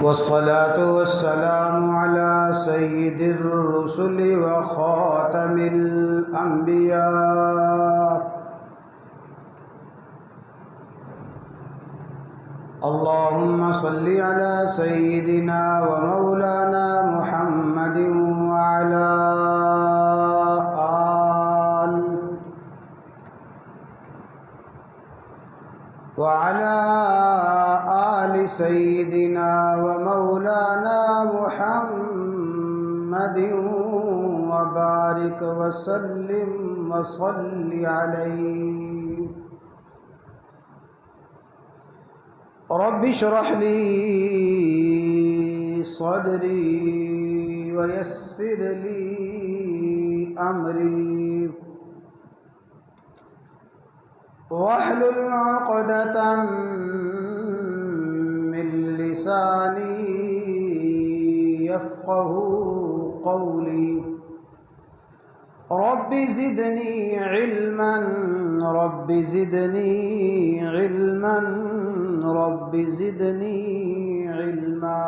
والصلاة والسلام على سيد الرسل وخاتم الأنبياء. اللهم صل على سيدنا ومولانا محمد وعلى آل سيدنا ومولانا محمد وبارك وسلم وصل عليه. رب اشرح لي صدري ويسر لي أمري واحلل عقدة من لساني يفقه قولي. رب زدني علما رب زدني علما رب زدني علما.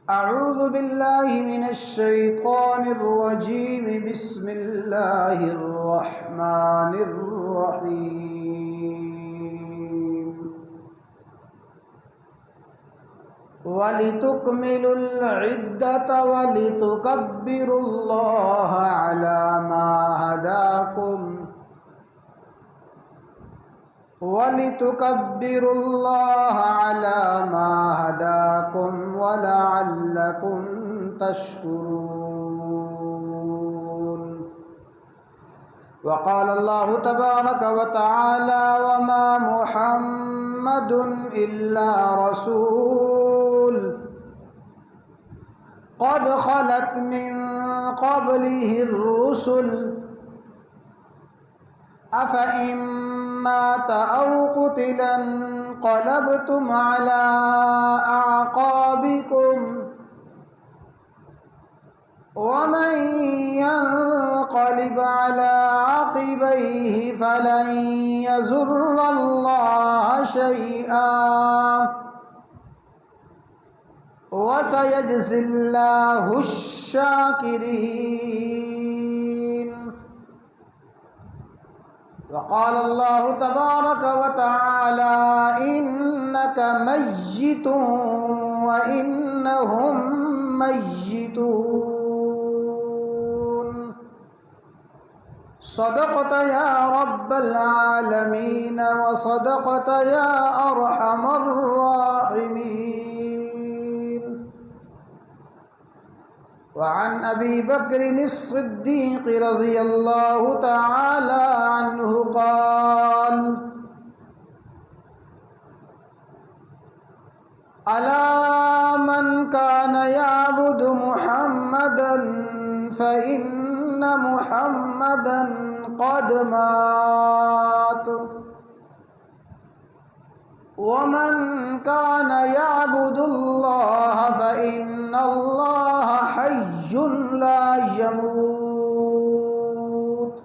أعوذ بالله من الشيطان الرجيم. بسم الله الرحمن الرحيم. ولتكملوا العدة ولتكبروا الله على ما هداكم ولتكبروا الله على ما هداكم ولعلكم تشكرون. وقال الله تبارك وتعالى: وما محمد إلا رسول قد خلت من قبله الرسل أفإن مات أو قتلا انقلبتم على أعقابكم ومن ينقلب على عقبيه فلن يضر الله شيئا وسيجزي الله الشاكرين. وقال الله تبارك وتعالى: إنك ميت وإنهم ميتون. صدقت يا رب العالمين وصدقت يا أرحم الراحمين. وعن أبي بكر الصديق رضي الله تعالى عنه قال: ألا من كان يعبد محمدا فإن محمدا قد مات ومن كان يعبد الله فإن الله حي لا يموت.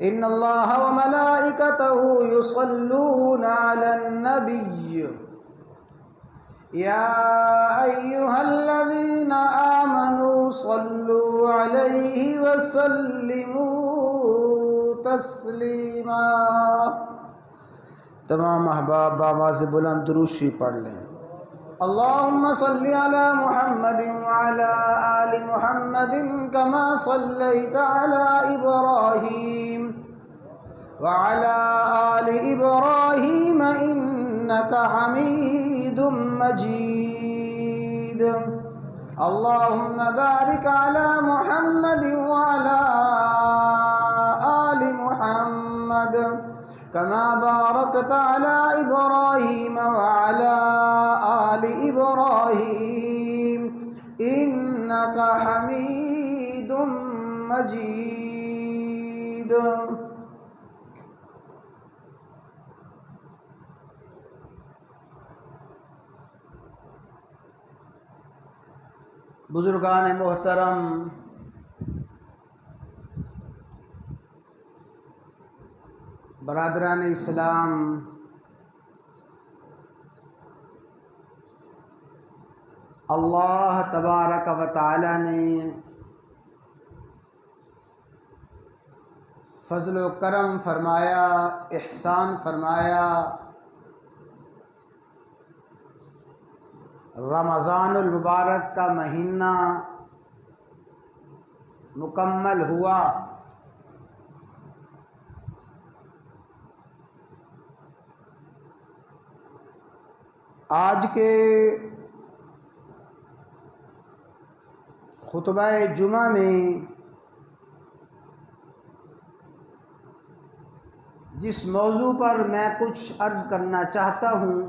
إن الله وملائكته يصلون على النبي يا أيها الذين آمنوا صلوا عليه وسلموا تسلیما. تمام احباب بآواز بلند درود شریف پڑھ لیں. اللهم صل على محمد وعلى آل محمد كما صليت على إبراهيم وعلى آل إبراهيم إنك حميد مجيد. اللهم بارك على محمد وعلى آل محمد كما باركت على إبراهيم وعلى آل إبراهيم إنك حميد مجيد. بزرگان محترم، برادران اسلام، اللہ تبارک و تعالی نے فضل و کرم فرمایا، احسان فرمایا، رمضان المبارک کا مہینہ مکمل ہوا۔ آج کے خطبہ جمعہ میں جس موضوع پر میں کچھ عرض کرنا چاہتا ہوں،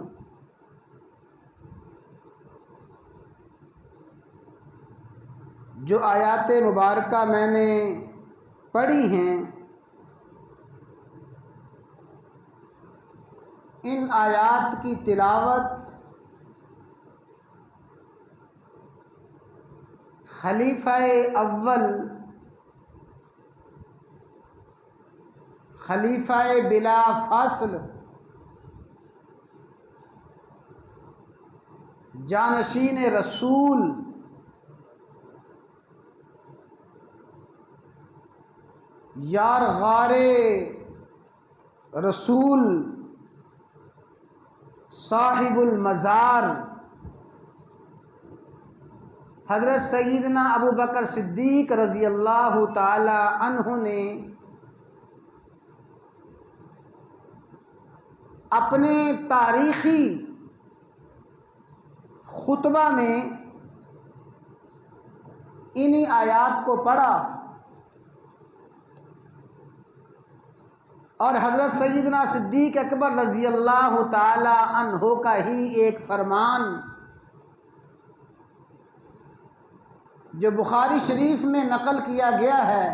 جو آیات مبارکہ میں نے پڑھی ہیں، ان آیات کی تلاوت خلیفہ اول، خلیفہ بلا فاصل، جانشین رسول یار غار رسول صاحب المزار حضرت سیدنا ابو بکر صدیق رضی اللہ تعالی عنہ نے اپنے تاریخی خطبہ میں انہی آیات کو پڑھا، اور حضرت سیدنا صدیق اکبر رضی اللہ تعالی عنہ کا ہی ایک فرمان جو بخاری شریف میں نقل کیا گیا ہے،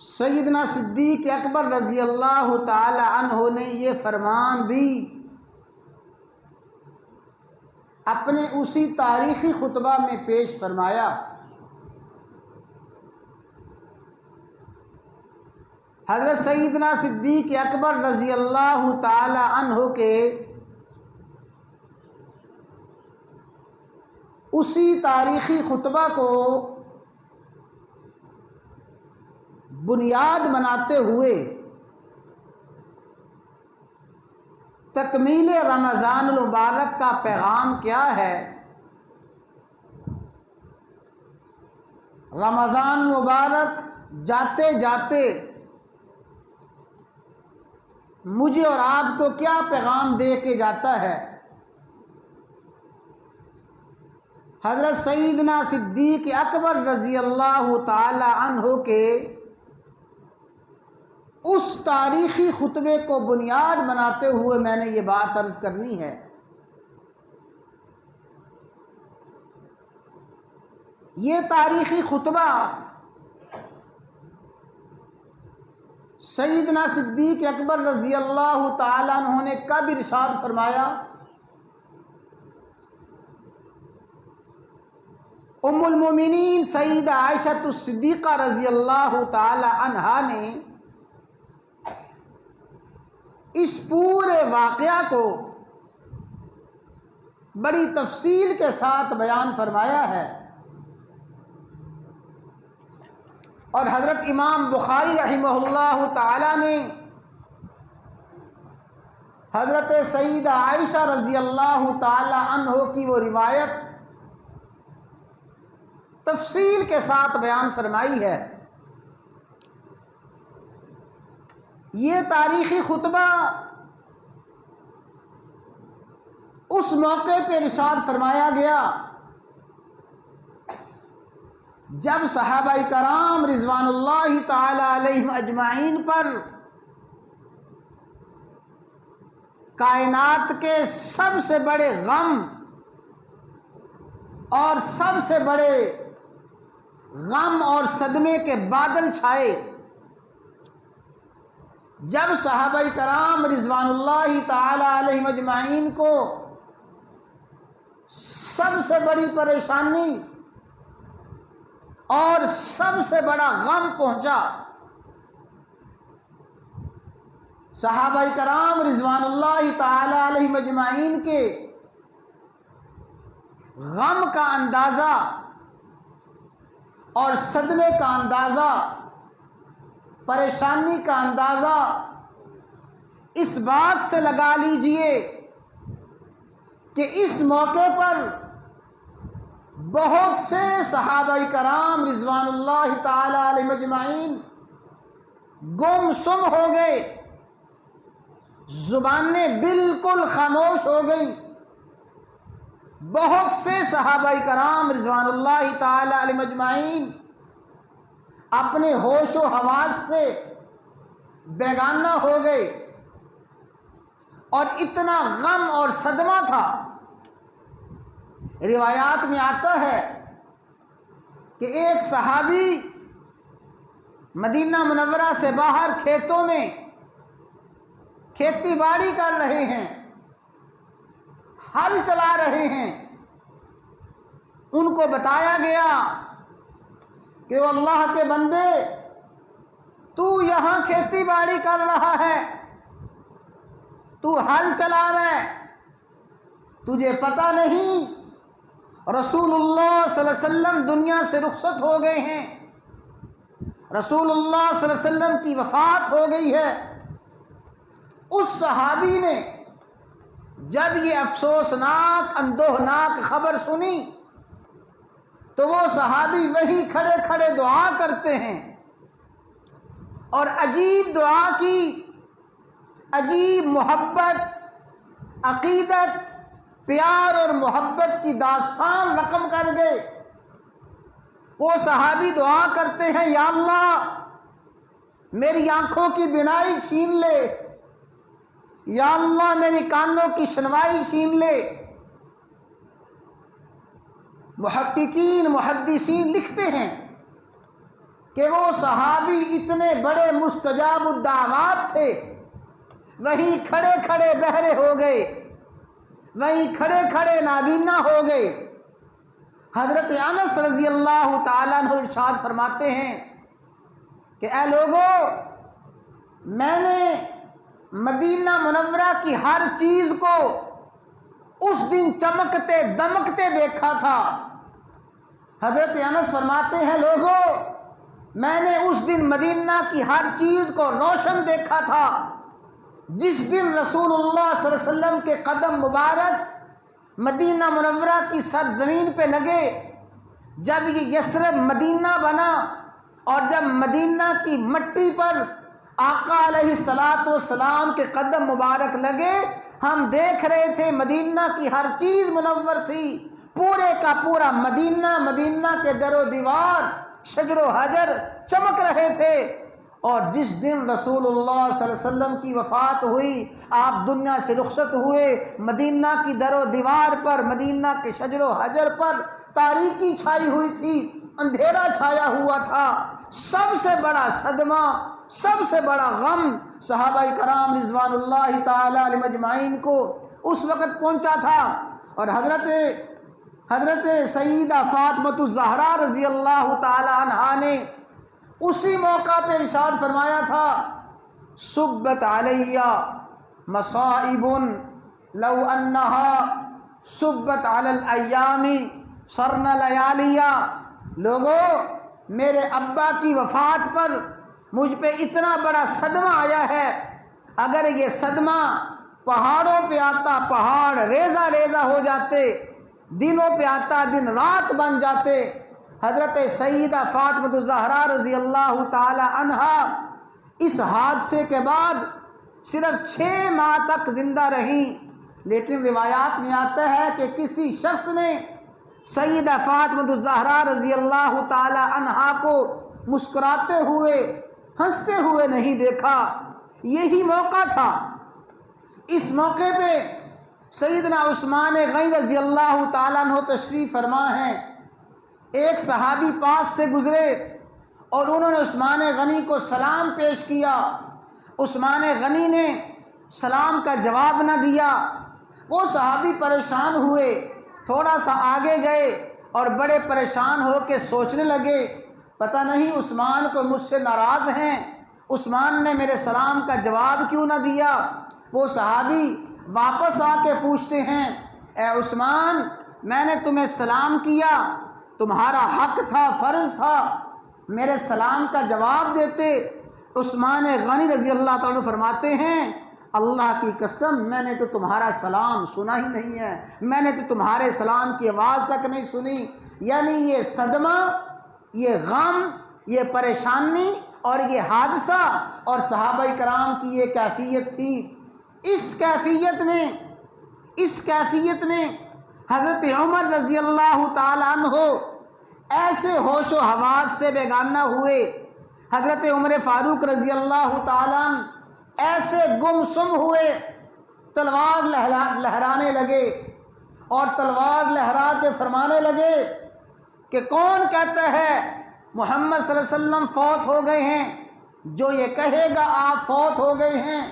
سیدنا صدیق اکبر رضی اللہ تعالی عنہ نے یہ فرمان بھی اپنے اسی تاریخی خطبہ میں پیش فرمایا۔ حضرت سیدنا صدیق اکبر رضی اللہ تعالی عنہ کے اسی تاریخی خطبہ کو بنیاد بناتے ہوئے تکمیل رمضان المبارک کا پیغام کیا ہے؟ رمضان مبارک جاتے جاتے مجھے اور آپ کو کیا پیغام دے کے جاتا ہے؟ حضرت سیدنا صدیق اکبر رضی اللہ تعالی عنہ کے اس تاریخی خطبے کو بنیاد بناتے ہوئے میں نے یہ بات عرض کرنی ہے۔ یہ تاریخی خطبہ سیدنا صدیق اکبر رضی اللہ تعالی عنہ نے کب ارشاد فرمایا؟ ام المومنین سیدہ عائشہ الصدیقہ رضی اللہ تعالی عنہا نے اس پورے واقعہ کو بڑی تفصیل کے ساتھ بیان فرمایا ہے، اور حضرت امام بخاری رحمہ اللہ تعالی نے حضرت سیدہ عائشہ رضی اللہ تعالی عنہ کی وہ روایت تفصیل کے ساتھ بیان فرمائی ہے۔ یہ تاریخی خطبہ اس موقع پہ ارشاد فرمایا گیا جب صحابہ کرام رضوان اللہ تعالی علیہم اجمعین پر کائنات کے سب سے بڑے غم اور سب سے بڑے غم اور صدمے کے بادل چھائے، جب صحابہ کرام رضوان اللہ تعالی علیہم اجمعین کو سب سے بڑی پریشانی اور سب سے بڑا غم پہنچا، صحابہ کرام رضوان اللہ تعالی علیہم اجمعین کے غم کا اندازہ اور صدمے کا اندازہ، پریشانی کا اندازہ اس بات سے لگا لیجئے کہ اس موقع پر بہت سے صحابہ کرام رضوان اللہ تعالی علیہم اجمعین گم سم ہو گئے، زبانیں بالکل خاموش ہو گئیں۔ بہت سے صحابہ کرام رضوان اللہ تعالی علیہم اجمعین اپنے ہوش و حواس سے بیگانہ ہو گئے، اور اتنا غم اور صدمہ تھا۔ روایات میں آتا ہے کہ ایک صحابی مدینہ منورہ سے باہر کھیتوں میں کھیتی باڑی کر رہے ہیں، ہل چلا رہے ہیں۔ ان کو بتایا گیا کہ وہ اللہ کے بندے، تو یہاں کھیتی باڑی کر رہا ہے، تو ہل چلا رہا ہے، تجھے پتہ نہیں رسول اللہ صلی اللہ علیہ وسلم دنیا سے رخصت ہو گئے ہیں، رسول اللہ صلی اللہ علیہ وسلم کی وفات ہو گئی ہے۔ اس صحابی نے جب یہ افسوسناک اندوہناک خبر سنی تو وہ صحابی وہیں کھڑے کھڑے دعا کرتے ہیں، اور عجیب دعا کی، عجیب محبت، عقیدت، پیار اور محبت کی داستان رقم کر گئے۔ وہ صحابی دعا کرتے ہیں، یا اللہ میری آنکھوں کی بینائی چھین لے، یا اللہ میری کانوں کی سنوائی چھین لے۔ محققین محدثین لکھتے ہیں کہ وہ صحابی اتنے بڑے مستجاب الدعوات تھے، وہیں کھڑے کھڑے بہرے ہو گئے، وہیں کھڑے کھڑے نابینا ہو گئے۔ حضرت انس رضی اللہ تعالیٰ عنہ ارشاد فرماتے ہیں کہ اے لوگو، میں نے مدینہ منورہ کی ہر چیز کو اس دن چمکتے دمکتے دیکھا تھا۔ حضرت انس فرماتے ہیں، لوگو میں نے اس دن مدینہ کی ہر چیز کو روشن دیکھا تھا جس دن رسول اللہ صلی اللہ علیہ وسلم کے قدم مبارک مدینہ منورہ کی سرزمین پہ لگے۔ جب یہ یثرب مدینہ بنا اور جب مدینہ کی مٹی پر آقا علیہ الصلاۃ والسلام کے قدم مبارک لگے، ہم دیکھ رہے تھے مدینہ کی ہر چیز منور تھی، پورے کا پورا مدینہ، مدینہ کے در و دیوار، شجر و حجر چمک رہے تھے۔ اور جس دن رسول اللہ صلی اللہ علیہ وسلم کی وفات ہوئی، آپ دنیا سے رخصت ہوئے، مدینہ کی در و دیوار پر، مدینہ کے شجر و حجر پر تاریکی چھائی ہوئی تھی، اندھیرا چھایا ہوا تھا۔ سب سے بڑا صدمہ، سب سے بڑا غم صحابہ کرام رضوان اللہ تعالی علیہم اجمعین کو اس وقت پہنچا تھا۔ اور حضرت سیدہ فاطمۃ الزہرا رضی اللہ تعالی عنہا نے اسی موقع پہ ارشاد فرمایا تھا، صبت علیہ مصائب لو انہا صبت علی الایام صرن لیالیہ۔ لوگو، میرے ابا کی وفات پر مجھ پہ اتنا بڑا صدمہ آیا ہے، اگر یہ صدمہ پہاڑوں پہ آتا، پہاڑ ریزہ ریزہ ہو جاتے، دنوں پہ آتا، دن رات بن جاتے۔ حضرت سیدہ فاطمۃ الزہرا رضی اللہ تعالی عنہا اس حادثے کے بعد صرف 6 ماہ تک زندہ رہیں، لیکن روایات میں آتا ہے کہ کسی شخص نے سیدہ فاطمۃ الزہرا رضی اللہ تعالی عنہا کو مسکراتے ہوئے، ہنستے ہوئے نہیں دیکھا۔ یہی موقع تھا۔ اس موقع پہ سیدنا عثمان غنی رضی اللہ تعالیٰ عنہ تشریف فرما ہیں۔ ایک صحابی پاس سے گزرے اور انہوں نے عثمان غنی کو سلام پیش کیا۔ عثمان غنی نے سلام کا جواب نہ دیا۔ وہ صحابی پریشان ہوئے، تھوڑا سا آگے گئے اور بڑے پریشان ہو کے سوچنے لگے، پتہ نہیں عثمان کو مجھ سے ناراض ہیں، عثمان نے میرے سلام کا جواب کیوں نہ دیا؟ وہ صحابی واپس آ کے پوچھتے ہیں اے عثمان، میں نے تمہیں سلام کیا، تمہارا حق تھا، فرض تھا، میرے سلام کا جواب دیتے۔ عثمان غنی رضی اللہ تعالیٰ عنہ فرماتے ہیں اللہ کی قسم میں نے تو تمہارا سلام سنا ہی نہیں ہے، میں نے تو تمہارے سلام کی آواز تک نہیں سنی۔ یعنی یہ صدمہ، یہ غم، یہ پریشانی اور یہ حادثہ اور صحابہ کرام کی یہ کیفیت تھی۔ اس کیفیت میں حضرت عمر رضی اللہ تعالیٰ عنہ ایسے ہوش و حواس سے بیگانہ ہوئے، حضرت عمر فاروق رضی اللہ تعالیٰ عنہ ایسے گم سم ہوئے، تلوار لہرانے لگے اور تلوار لہرا کے فرمانے لگے کہ کون کہتا ہے محمد صلی اللہ علیہ وسلم فوت ہو گئے ہیں؟ جو یہ کہے گا آپ فوت ہو گئے ہیں،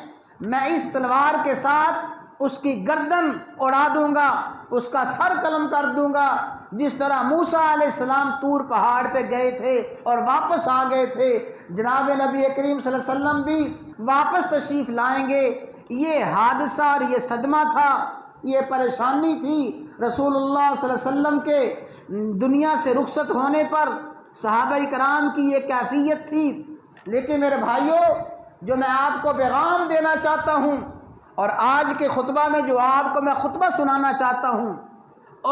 میں اس تلوار کے ساتھ اس کی گردن اڑا دوں گا، اس کا سر قلم کر دوں گا، جس طرح موسیٰ علیہ السلام طور پہاڑ پہ گئے تھے اور واپس آ گئے تھے، جناب نبی کریم صلی اللہ علیہ وسلم بھی واپس تشریف لائیں گے۔ یہ حادثہ اور یہ صدمہ تھا، یہ پریشانی تھی رسول اللہ صلی اللہ علیہ وسلم کے دنیا سے رخصت ہونے پر، صحابہ کرام کی یہ کیفیت تھی۔ لیکن میرے بھائیوں، جو میں آپ کو پیغام دینا چاہتا ہوں اور آج کے خطبہ میں جو آپ کو میں خطبہ سنانا چاہتا ہوں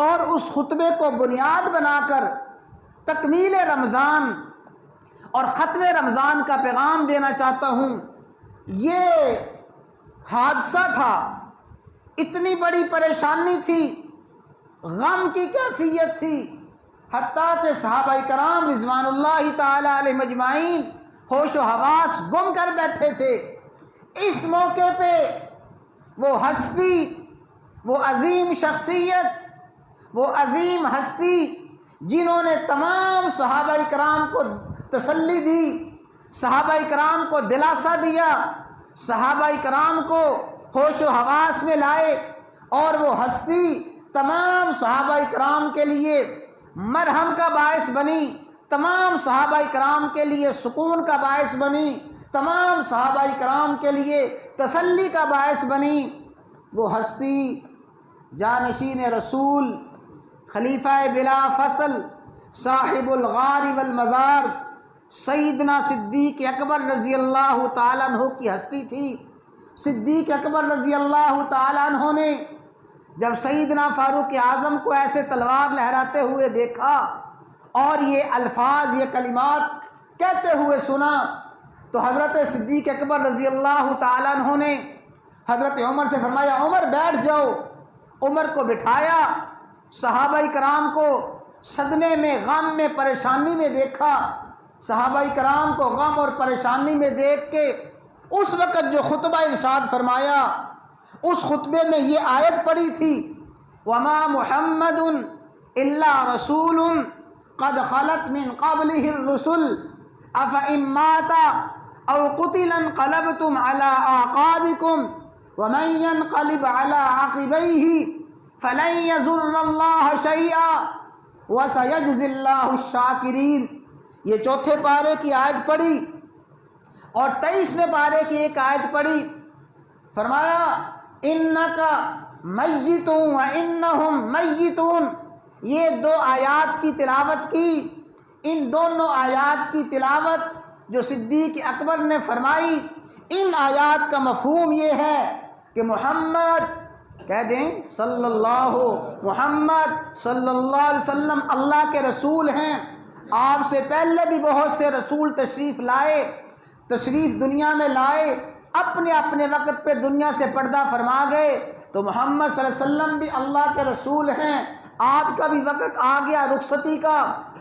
اور اس خطبے کو بنیاد بنا کر تکمیل رمضان اور ختم رمضان کا پیغام دینا چاہتا ہوں، یہ حادثہ تھا، اتنی بڑی پریشانی تھی، غم کی کیفیت تھی، حتیٰ کہ صحابہ کرام رضوان اللہ تعالی علیہم اجمعین ہوش و حواس گم کر بیٹھے تھے۔ اس موقع پہ وہ ہستی، وہ عظیم شخصیت، وہ عظیم ہستی جنہوں نے تمام صحابہ کرام کو تسلی دی، صحابہ کرام کو دلاسا دیا، صحابہ کرام کو ہوش و حواس میں لائے، اور وہ ہستی تمام صحابہ کرام کے لیے مرہم کا باعث بنی، تمام صحابہ کرام کے لیے سکون کا باعث بنی، تمام صحابہ کرام کے لیے تسلی کا باعث بنی۔ وہ ہستی جانشین رسول، خلیفہ بلا فصل، صاحب الغار والمزار، سیدنا صدیق اکبر رضی اللہ تعالیٰ عنہ کی ہستی تھی۔ صدیق اکبر رضی اللہ تعالیٰ عنہ نے جب سیدنا فاروق اعظم کو ایسے تلوار لہراتے ہوئے دیکھا اور یہ الفاظ، یہ کلمات کہتے ہوئے سنا، تو حضرت صدیق اکبر رضی اللہ تعالیٰ عنہ نے حضرت عمر سے فرمایا عمر بیٹھ جاؤ۔ عمر کو بٹھایا، صحابہ کرام کو صدمے میں، غم میں، پریشانی میں دیکھا، صحابہ کرام کو غم اور پریشانی میں دیکھ کے اس وقت جو خطبہ ارشاد فرمایا، اس خطبے میں یہ آیت پڑھی تھی وَمَا مُحَمَّدٌ إِلَّا رَسُولٌ قَدْ خَلَتْ مِنْ قَبْلِهِ الرُّسُلُ أَفَإِن مَّاتَ أَوْ قُتِلَ انقلبتم عَلَىٰ أَعْقَابِكُمْ وَمَن يَنقَلِبْ عَلَىٰ عَقِبَيْهِ فَلَن يَضُرَّ اللَّهَ شَيْئًا وَسَيَجْزِي اللَّهُ الشَّاكِرِينَ۔ یہ چوتھے پارے کی آیت پڑھی اور 23ویں پارے کی ایک آیت پڑھی، فرمایا اِنَّكَ مَيِّتٌ وَإِنَّهُم مَيِّتُونَ۔ یہ دو آیات کی تلاوت کی، ان دونوں آیات کی تلاوت جو صدیق اکبر نے فرمائی، ان آیات کا مفہوم یہ ہے کہ محمد، کہہ دیں محمد صلی اللہ علیہ وسلم اللہ کے رسول ہیں۔ آپ سے پہلے بھی بہت سے رسول تشریف دنیا میں لائے، اپنے اپنے وقت پہ دنیا سے پردہ فرما گئے، تو محمد صلی اللہ علیہ وسلم بھی اللہ کے رسول ہیں۔ آپ کا بھی وقت آ گیا رخصتی کا،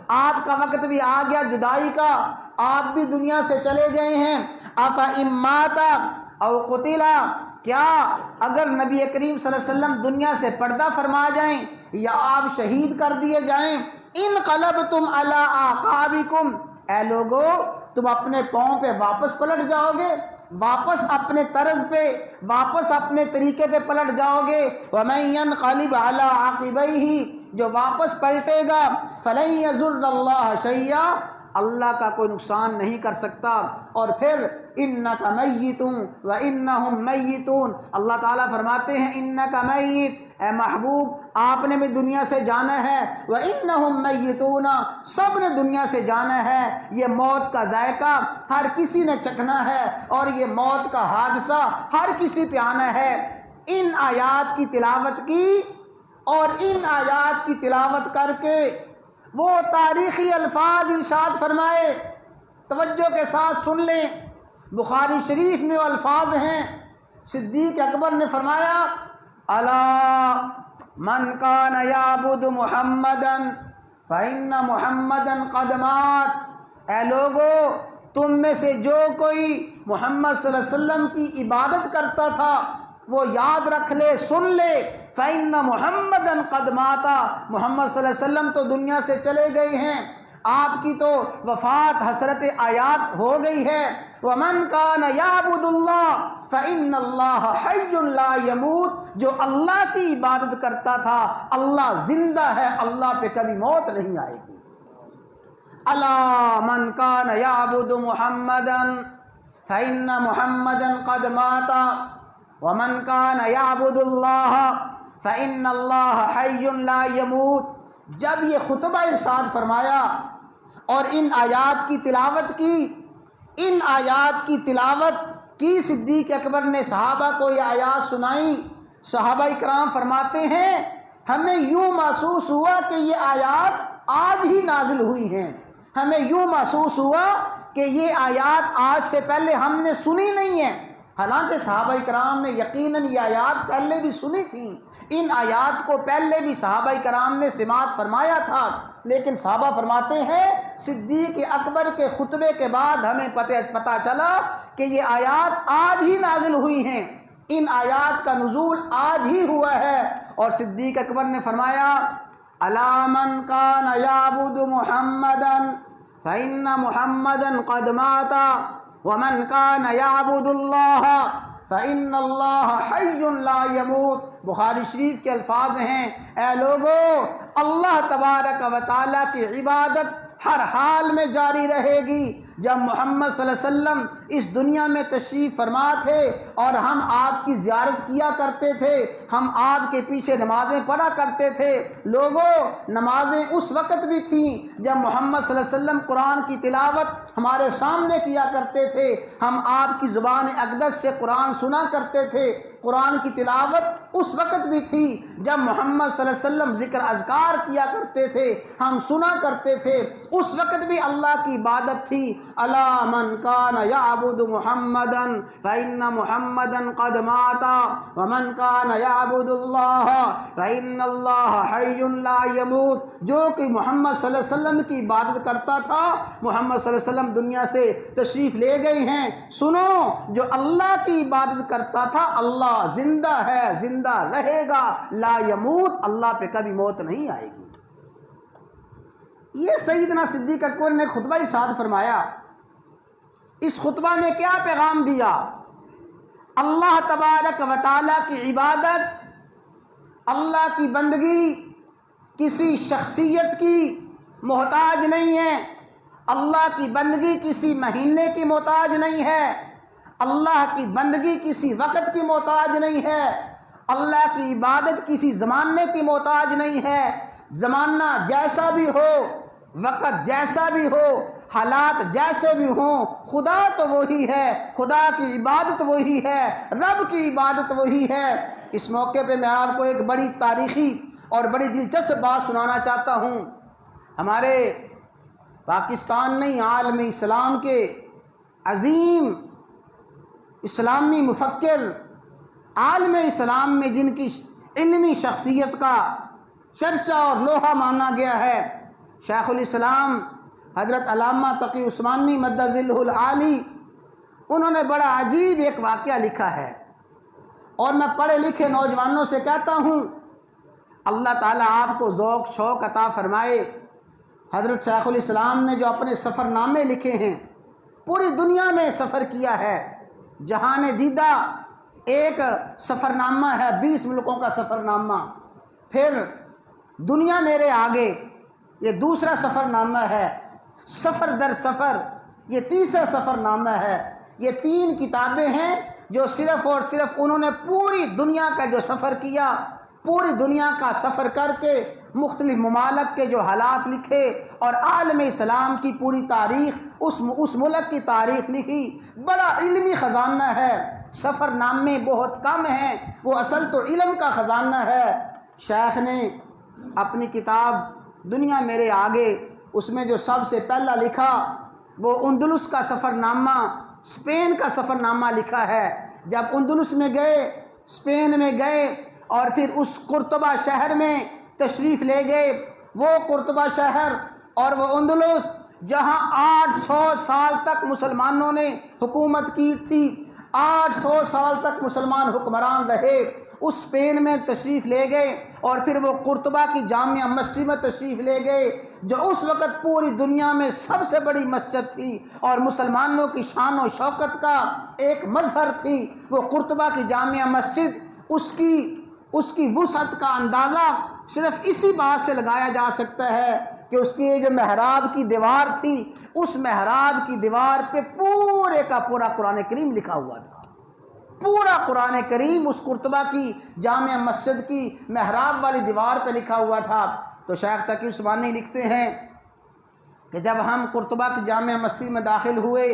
آپ کا وقت بھی آ گیا جدائی کا، آپ بھی دنیا سے چلے گئے ہیں۔ أَفَإِن مَّاتَ أَوْ قُتِلَ، کیا اگر نبی کریم صلی اللہ علیہ وسلم دنیا سے پردہ فرما جائیں یا آپ شہید کر دیے جائیں، انقلبتم علی اعقابکم، اے لوگو تم اپنے پاؤں پہ واپس پلٹ جاؤ گے، واپس اپنے طرز پہ، واپس اپنے طریقے پہ پلٹ جاؤ گے۔ وَمَن يَنقَلِبْ عَلَىٰ عَقِبَيْهِ، جو واپس پلٹے گا، فَلَن يَضُرَّ اللَّهَ شَيْئًا، اللہ کا کوئی نقصان نہیں کر سکتا۔ اور پھر انک میت وانہم میتون، اللہ تعالیٰ فرماتے ہیں انک میت، اے محبوب آپ نے بھی دنیا سے جانا ہے، وانہم میتون، سب نے دنیا سے جانا ہے۔ یہ موت کا ذائقہ ہر کسی نے چکھنا ہے، اور یہ موت کا حادثہ ہر کسی پہ آنا ہے۔ ان آیات کی تلاوت کی، اور ان آیات کی تلاوت کر کے وہ تاریخی الفاظ ارشاد فرمائے، توجہ کے ساتھ سن لیں۔ بخاری شریف میں وہ الفاظ ہیں، صدیق اکبر نے فرمایا الا من کان یعبد محمدا فإن محمدا قد مات، اے لوگو تم میں سے جو کوئی محمد صلی اللہ علیہ وسلم کی عبادت کرتا تھا وہ یاد رکھ لے، سن لے، فإن محمدا قد مات، محمد صلی اللہ علیہ وسلم تو دنیا سے چلے گئے ہیں، آپ کی تو وفات حسرت آیات ہو گئی ہے۔ ومن کان یعبد اللہ فإن اللہ حی لا یموت، جو اللہ کی عبادت کرتا تھا اللہ زندہ ہے، اللہ پہ کبھی موت نہیں آئے گی۔ الا من کان یعبد محمدا فإن محمدا قد مات ومن کان یعبد اللہ فإن اللہ حی لا یموت۔ جب یہ خطبہ ارشاد فرمایا اور ان آیات کی تلاوت کی، ان آیات کی تلاوت کی صدیق اکبر نے صحابہ کو یہ آیات سنائیں، صحابہ اکرام فرماتے ہیں ہمیں یوں محسوس ہوا کہ یہ آیات آج ہی نازل ہوئی ہیں، ہمیں یوں محسوس ہوا کہ یہ آیات آج سے پہلے ہم نے سنی نہیں ہیں، حالانکہ صحابہ کرام نے یقیناً یہ آیات پہلے بھی سنی تھیں، ان آیات کو پہلے بھی صحابہ کرام نے سماعت فرمایا تھا، لیکن صحابہ فرماتے ہیں صدیق اکبر کے خطبے کے بعد ہمیں پتہ چلا کہ یہ آیات آج ہی نازل ہوئی ہیں، ان آیات کا نزول آج ہی ہوا ہے۔ اور صدیق اکبر نے فرمایا الا من کان یعبد محمدا فإن محمدا قد مات ومن کان یعبد اللہ فإن اللہ حی لا یموت۔ بخاری شریف کے الفاظ ہیں اے لوگو اللہ تبارک و تعالیٰ کی عبادت ہر حال میں جاری رہے گی۔ جب محمد صلی اللہ علیہ وسلم اس دنیا میں تشریف فرما تھے اور ہم آپ کی زیارت کیا کرتے تھے، ہم آپ کے پیچھے نمازیں پڑھا کرتے تھے، لوگوں نمازیں اس وقت بھی تھیں جب محمد صلی اللہ علیہ وسلم قرآن کی تلاوت ہمارے سامنے کیا کرتے تھے، ہم آپ کی زبان اقدس سے قرآن سنا کرتے تھے، قرآن کی تلاوت اس وقت بھی تھی جب محمد صلی اللہ علیہ وسلم ذکر اذکار کیا کرتے تھے، ہم سنا کرتے تھے، اس وقت بھی اللہ کی عبادت تھی۔ الا من کان یعبد محمدا فإن محمدا قد مات ومن کان یعبد اللہ فإن اللہ حی لا یموت، جو کہ محمد صلی اللہ علیہ وسلم کی عبادت کرتا تھا محمد صلی اللہ علیہ وسلم دنیا سے تشریف لے گئے ہیں، سنو جو اللہ کی عبادت کرتا تھا اللہ زندہ ہے، زندہ رہے گا، لا یموت، اللہ پہ کبھی موت نہیں آئے گی۔ یہ سیدنا صدیق اکبر نے خطبہ ارشاد فرمایا، اس خطبہ میں کیا پیغام دیا؟ اللہ تبارک و تعالیٰ کی عبادت، اللہ کی بندگی کسی شخصیت کی محتاج نہیں ہے، اللہ کی بندگی کسی مہینے کی محتاج نہیں ہے، اللہ کی بندگی کسی وقت کی محتاج نہیں ہے، اللہ کی عبادت کسی زمانے کی محتاج نہیں ہے، زمانہ جیسا بھی ہو، وقت جیسا بھی ہو، حالات جیسے بھی ہوں، خدا تو وہی ہے، خدا کی عبادت وہی ہے، رب کی عبادت وہی ہے۔ اس موقع پہ میں آپ کو ایک بڑی تاریخی اور بڑی دلچسپ بات سنانا چاہتا ہوں۔ ہمارے پاکستان نہیں عالم اسلام کے عظیم اسلامی مفکر، عالم اسلام میں جن کی علمی شخصیت کا چرچا اور لوہا مانا گیا ہے، شیخ الاسلام حضرت علامہ تقی عثمانی مد ظلہ العالی، انہوں نے بڑا عجیب ایک واقعہ لکھا ہے، اور میں پڑھے لکھے نوجوانوں سے کہتا ہوں اللہ تعالیٰ آپ کو ذوق شوق عطا فرمائے۔ حضرت شیخ الاسلام نے جو اپنے سفر نامے لکھے ہیں، پوری دنیا میں سفر کیا ہے، جہان دیدہ ایک سفر نامہ ہے، 20 ملکوں کا سفر نامہ، پھر دنیا میرے آگے یہ دوسرا سفر نامہ ہے، سفر در سفر، یہ تیسرا سفر نامہ ہے۔ یہ 3 کتابیں ہیں جو صرف اور صرف انہوں نے پوری دنیا کا جو سفر کیا، پوری دنیا کا سفر کر کے مختلف ممالک کے جو حالات لکھے اور عالم اسلام کی پوری تاریخ، اس ملک کی تاریخ لکھی۔ بڑا علمی خزانہ ہے، سفر نامے بہت کم ہیں، وہ اصل تو علم کا خزانہ ہے۔ شیخ نے اپنی کتاب دنیا میرے آگے، اس میں جو سب سے پہلا لکھا وہ اندلس کا سفر نامہ، اسپین کا سفر نامہ لکھا ہے۔ جب اندلس میں گئے، اسپین میں گئے اور پھر اس قرطبہ شہر میں تشریف لے گئے، وہ قرطبہ شہر اور وہ اندلس جہاں 800 سال تک مسلمانوں نے حکومت کی تھی، 800 سال تک مسلمان حکمران رہے، اس اسپین میں تشریف لے گئے اور پھر وہ قرطبہ کی جامع مسجد میں تشریف لے گئے، جو اس وقت پوری دنیا میں سب سے بڑی مسجد تھی اور مسلمانوں کی شان و شوکت کا ایک مظہر تھی وہ قرطبہ کی جامع مسجد۔ اس کی وسعت کا اندازہ صرف اسی بات سے لگایا جا سکتا ہے کہ اس کی جو محراب کی دیوار تھی، اس محراب کی دیوار پہ پورے کا پورا قرآن کریم لکھا ہوا تھا۔ پورا قرآن کریم اس قرطبہ کی جامع مسجد کی محراب والی دیوار پہ لکھا ہوا تھا۔ تو شیخ تقی عثمانی لکھتے ہیں کہ جب ہم قرطبہ کی جامع مسجد میں داخل ہوئے،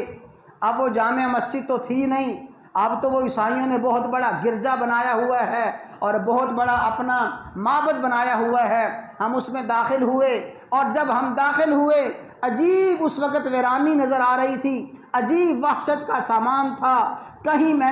اب وہ جامع مسجد تو تھی نہیں، اب تو وہ عیسائیوں نے بہت بڑا گرجا بنایا ہوا ہے اور بہت بڑا اپنا معبد بنایا ہوا ہے۔ ہم اس میں داخل ہوئے اور جب ہم داخل ہوئے، عجیب اس وقت ویرانی نظر آ رہی تھی، عجیب وحشت کا سامان تھا۔ کہیں میں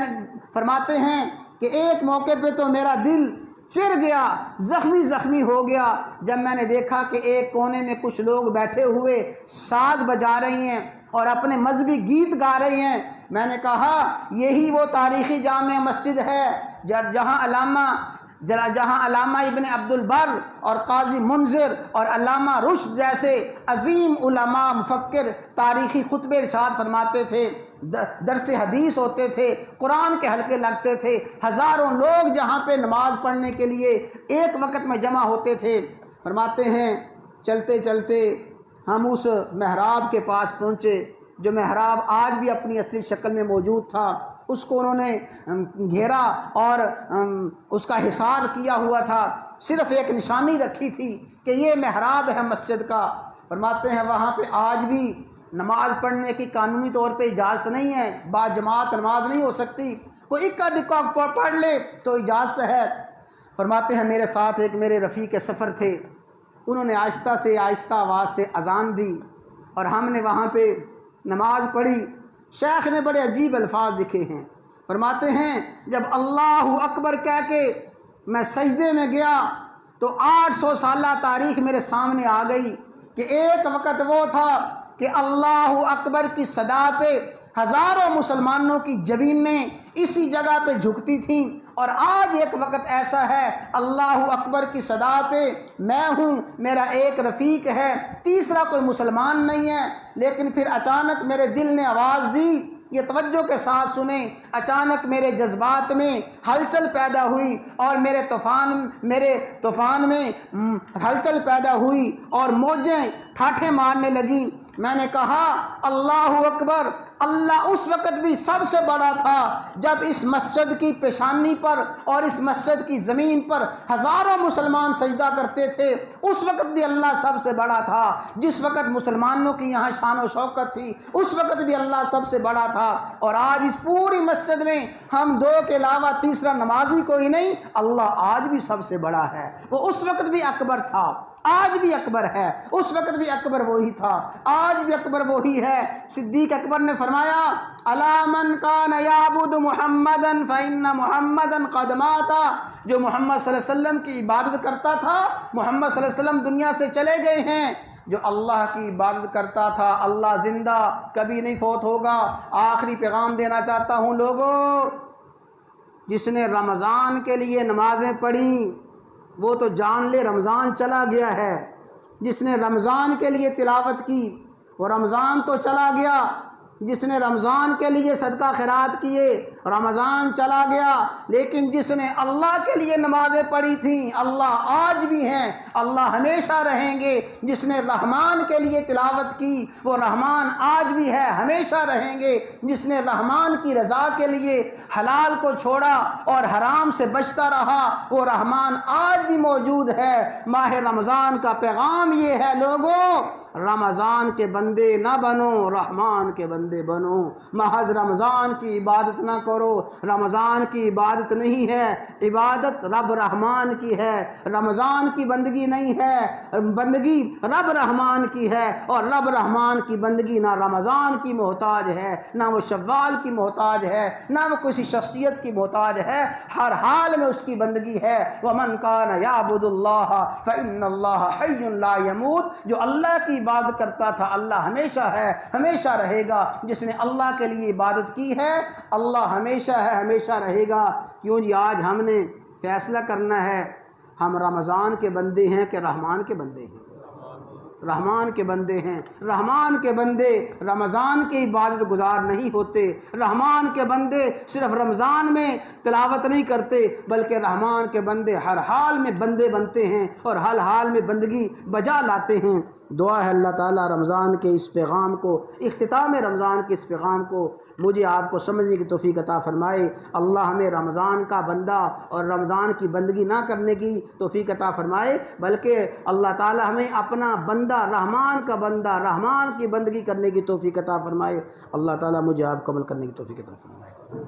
فرماتے ہیں کہ ایک موقع پہ تو میرا دل چر گیا، زخمی ہو گیا جب میں نے دیکھا کہ ایک کونے میں کچھ لوگ بیٹھے ہوئے ساز بجا رہی ہیں اور اپنے مذہبی گیت گا رہی ہیں۔ میں نے کہا یہی وہ تاریخی جامع مسجد ہے جہاں علامہ ابن عبد البر اور قاضی منذر اور علامہ رشد جیسے عظیم علماء مفکر تاریخی خطبے ارشاد فرماتے تھے، درس حدیث ہوتے تھے، قرآن کے حلقے لگتے تھے، ہزاروں لوگ جہاں پہ نماز پڑھنے کے لیے ایک وقت میں جمع ہوتے تھے۔ فرماتے ہیں چلتے چلتے ہم اس محراب کے پاس پہنچے، جو محراب آج بھی اپنی اصلی شکل میں موجود تھا۔ اس کو انہوں نے گھیرا اور اس کا حصار کیا ہوا تھا، صرف ایک نشانی رکھی تھی کہ یہ محراب ہے مسجد کا۔ فرماتے ہیں وہاں پہ آج بھی نماز پڑھنے کی قانونی طور پہ اجازت نہیں ہے، با جماعت نماز نہیں ہو سکتی، کوئی اکا دکا پڑھ لے تو اجازت ہے۔ فرماتے ہیں میرے ساتھ ایک میرے رفیق سفر تھے، انہوں نے آہستہ سے آہستہ آواز سے اذان دی اور ہم نے وہاں پہ نماز پڑھی۔ شیخ نے بڑے عجیب الفاظ لکھے ہیں، فرماتے ہیں جب اللہ اکبر کہہ کے میں سجدے میں گیا تو 800 سالہ تاریخ میرے سامنے آ گئی کہ ایک وقت وہ تھا کہ اللہ اکبر کی صدا پہ ہزاروں مسلمانوں کی جبینیں اسی جگہ پہ جھکتی تھیں، اور آج ایک وقت ایسا ہے اللہ اکبر کی صدا پہ میں ہوں، میرا ایک رفیق ہے، تیسرا کوئی مسلمان نہیں ہے۔ لیکن پھر اچانک میرے دل نے آواز دی، یہ توجہ کے ساتھ سنیں، اچانک میرے جذبات میں ہلچل پیدا ہوئی اور میرے طوفان میں ہلچل پیدا ہوئی اور موجیں ٹھاٹھیں مارنے لگیں۔ میں نے کہا اللہ اکبر، اللہ اس وقت بھی سب سے بڑا تھا جب اس مسجد کی پیشانی پر اور اس مسجد کی زمین پر ہزاروں مسلمان سجدہ کرتے تھے، اس وقت بھی اللہ سب سے بڑا تھا۔ جس وقت مسلمانوں کی یہاں شان و شوکت تھی اس وقت بھی اللہ سب سے بڑا تھا، اور آج اس پوری مسجد میں ہم دو کے علاوہ تیسرا نمازی کوئی نہیں، اللہ آج بھی سب سے بڑا ہے۔ وہ اس وقت بھی اکبر تھا، آج بھی اکبر ہے، اس وقت بھی اکبر وہی تھا، آج بھی اکبر وہی ہے۔ صدیق اکبر نے فرمایا الا من کان یعبد محمدا فإن محمدا قد مات، جو محمد صلی اللہ علیہ وسلم کی عبادت کرتا تھا، محمد صلی اللہ علیہ وسلم دنیا سے چلے گئے ہیں۔ جو اللہ کی عبادت کرتا تھا اللہ زندہ، کبھی نہیں فوت ہوگا۔ آخری پیغام دینا چاہتا ہوں لوگوں، جس نے رمضان کے لیے نمازیں پڑھیں وہ تو جان لے رمضان چلا گیا ہے، جس نے رمضان کے لیے تلاوت کی وہ رمضان تو چلا گیا، جس نے رمضان کے لیے صدقہ خیرات کیے، رمضان چلا گیا، لیکن جس نے اللہ کے لیے نمازیں پڑھی تھیں، اللہ آج بھی ہیں، اللہ ہمیشہ رہیں گے۔ جس نے رحمان کے لیے تلاوت کی، وہ رحمان آج بھی ہے، ہمیشہ رہیں گے۔ جس نے رحمان کی رضا کے لیے حلال کو چھوڑا اور حرام سے بچتا رہا، وہ رحمان آج بھی موجود ہے۔ ماہ رمضان کا پیغام یہ ہے، لوگوں رمضان کے بندے نہ بنو، رحمان کے بندے بنو۔ محض رمضان کی عبادت نہ کرو، رمضان کی عبادت نہیں ہے، عبادت رب رحمان کی ہے، رمضان کی بندگی نہیں ہے، بندگی رب رحمان کی ہے، اور رب رحمان کی بندگی نہ رمضان کی محتاج ہے، نہ وہ شوال کی محتاج ہے، نہ وہ کسی شخصیت کی محتاج ہے، ہر حال میں اس کی بندگی ہے۔ وَمَنْ كَانَ يَعْبُدُ اللَّهَ فَإِنَّ اللَّهَ حَيٌّ لَا يَمُوتُ، جو اللہ کی عبادت کرتا تھا اللہ ہمیشہ ہے، ہمیشہ رہے گا۔ جس نے اللہ کے لیے عبادت کی ہے، اللہ ہمیشہ ہے، ہمیشہ رہے گا۔ کیوں جی آج ہم نے فیصلہ کرنا ہے، ہم رمضان کے بندے ہیں کہ رحمان کے بندے ہیں؟ رحمان کے بندے ہیں۔ رحمان کے بندے رمضان کی عبادت گزار نہیں ہوتے، رحمان کے بندے صرف رمضان میں تلاوت نہیں کرتے، بلکہ رحمان کے بندے ہر حال میں بندے بنتے ہیں اور ہر حال میں بندگی بجا لاتے ہیں۔ دعا ہے اللہ تعالیٰ رمضان کے اس پیغام کو، اختتام رمضان کے اس پیغام کو مجھے آپ کو سمجھنے کی توفیق عطا فرمائے۔ اللہ ہمیں رمضان کا بندہ اور رمضان کی بندگی نہ کرنے کی توفیق عطا فرمائے، بلکہ اللہ تعالیٰ ہمیں اپنا بندہ، رحمان کا بندہ، رحمان کی بندگی کرنے کی توفیق عطا فرمائے۔ اللہ تعالیٰ مجھے آپ کو عمل کرنے کی توفیق عطا فرمائے۔